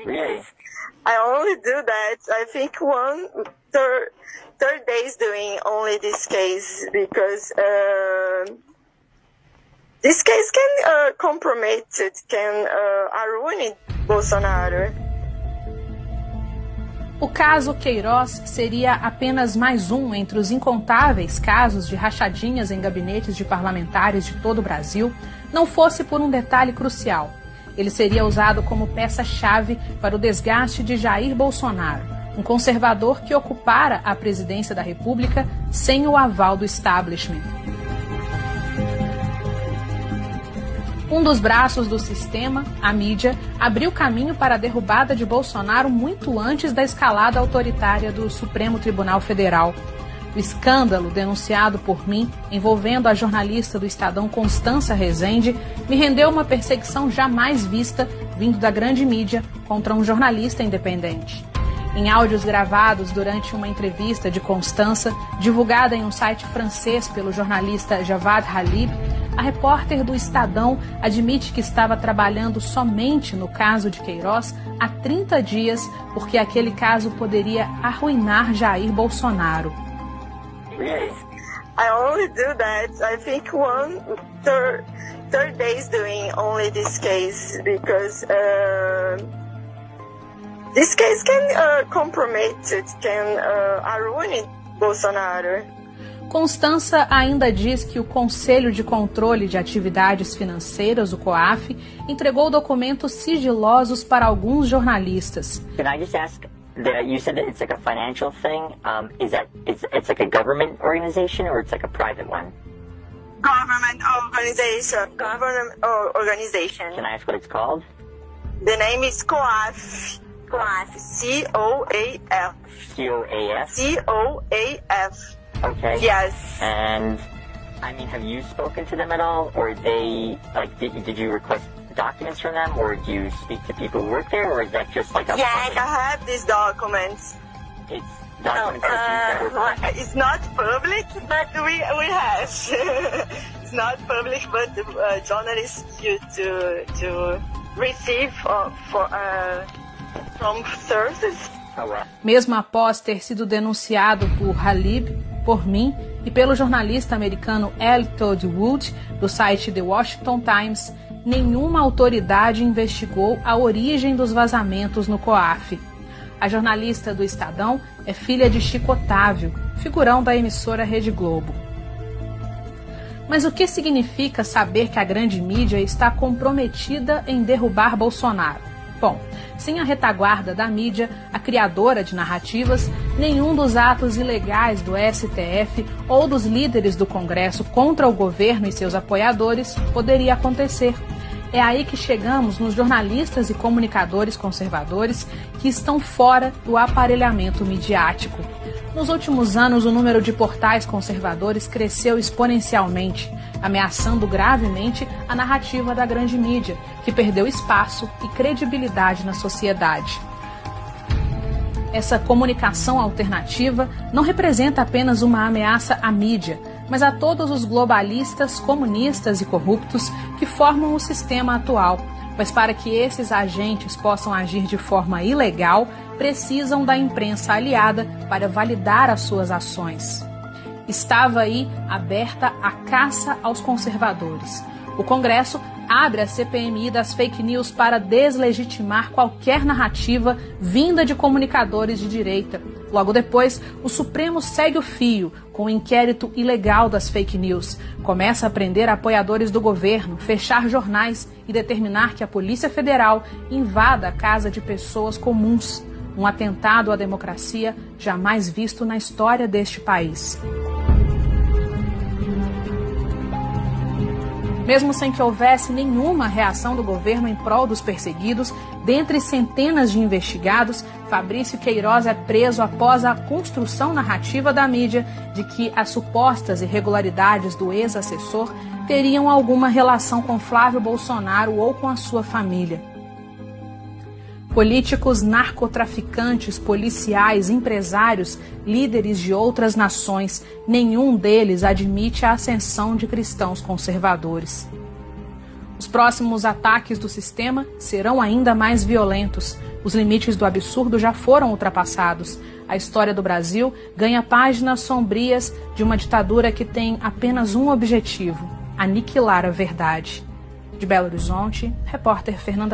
Really? I only do that, I think, third days doing only this case, because this case can compromise it, can ruin Bolsonaro. O caso Queiroz seria apenas mais um entre os incontáveis casos de rachadinhas em gabinetes de parlamentares de todo o Brasil, não fosse por um detalhe crucial. Ele seria usado como peça-chave para o desgaste de Jair Bolsonaro, um conservador que ocupara a presidência da República sem o aval do establishment. Um dos braços do sistema, a mídia, abriu caminho para a derrubada de Bolsonaro muito antes da escalada autoritária do Supremo Tribunal Federal. O escândalo denunciado por mim, envolvendo a jornalista do Estadão Constança Rezende, me rendeu uma perseguição jamais vista vindo da grande mídia contra um jornalista independente. Em áudios gravados durante uma entrevista de Constança, divulgada em um site francês pelo jornalista Javad Halib, a repórter do Estadão admite que estava trabalhando somente no caso de Queiroz há 30 dias, porque aquele caso poderia arruinar Jair Bolsonaro. Yes, I only do that, I think, third days doing only this case, because this case can compromise it, can ruin Bolsonaro. Constança ainda diz que o Conselho de Controle de Atividades Financeiras, o COAF, entregou documentos sigilosos para alguns jornalistas. Can I just ask, you said that it's like a financial thing. Is that it's like a government organization or it's like a private one? Government organization. Can I ask what it's called? The name is COAF. COAF. C-O-A-F. C-O-A-F? C-O-A-F. Okay. Yes. And, I mean, have you spoken to them at all? Or they, like, did you request documents from them? Or do you speak to people who work there? Or is that just like a... Yes, I have these documents. It's documents that it's not public, but we have. It's not public, but journalists used to receive from sources. Oh, well. Mesmo após ter sido denunciado por Halib, por mim e pelo jornalista americano L. Todd Wood, do site The Washington Times, nenhuma autoridade investigou a origem dos vazamentos no COAF. A jornalista do Estadão é filha de Chico Otávio, figurão da emissora Rede Globo. Mas o que significa saber que a grande mídia está comprometida em derrubar Bolsonaro? Bom, sem a retaguarda da mídia, a criadora de narrativas, nenhum dos atos ilegais do STF ou dos líderes do Congresso contra o governo e seus apoiadores poderia acontecer. É aí que chegamos nos jornalistas e comunicadores conservadores que estão fora do aparelhamento midiático. Nos últimos anos, o número de portais conservadores cresceu exponencialmente, ameaçando gravemente a narrativa da grande mídia, que perdeu espaço e credibilidade na sociedade. Essa comunicação alternativa não representa apenas uma ameaça à mídia, mas a todos os globalistas, comunistas e corruptos que formam o sistema atual, pois para que esses agentes possam agir de forma ilegal, precisam da imprensa aliada para validar as suas ações. Estava aí aberta a caça aos conservadores. O Congresso abre a CPMI das fake news para deslegitimar qualquer narrativa vinda de comunicadores de direita. Logo depois, o Supremo segue o fio com o inquérito ilegal das fake news. Começa a prender apoiadores do governo, fechar jornais e determinar que a Polícia Federal invada a casa de pessoas comuns. Um atentado à democracia jamais visto na história deste país. Mesmo sem que houvesse nenhuma reação do governo em prol dos perseguidos, dentre centenas de investigados, Fabrício Queiroz é preso após a construção narrativa da mídia de que as supostas irregularidades do ex-assessor teriam alguma relação com Flávio Bolsonaro ou com a sua família. Políticos, narcotraficantes, policiais, empresários, líderes de outras nações, nenhum deles admite a ascensão de cristãos conservadores. Os próximos ataques do sistema serão ainda mais violentos. Os limites do absurdo já foram ultrapassados. A história do Brasil ganha páginas sombrias de uma ditadura que tem apenas um objetivo: aniquilar a verdade. De Belo Horizonte, repórter Fernanda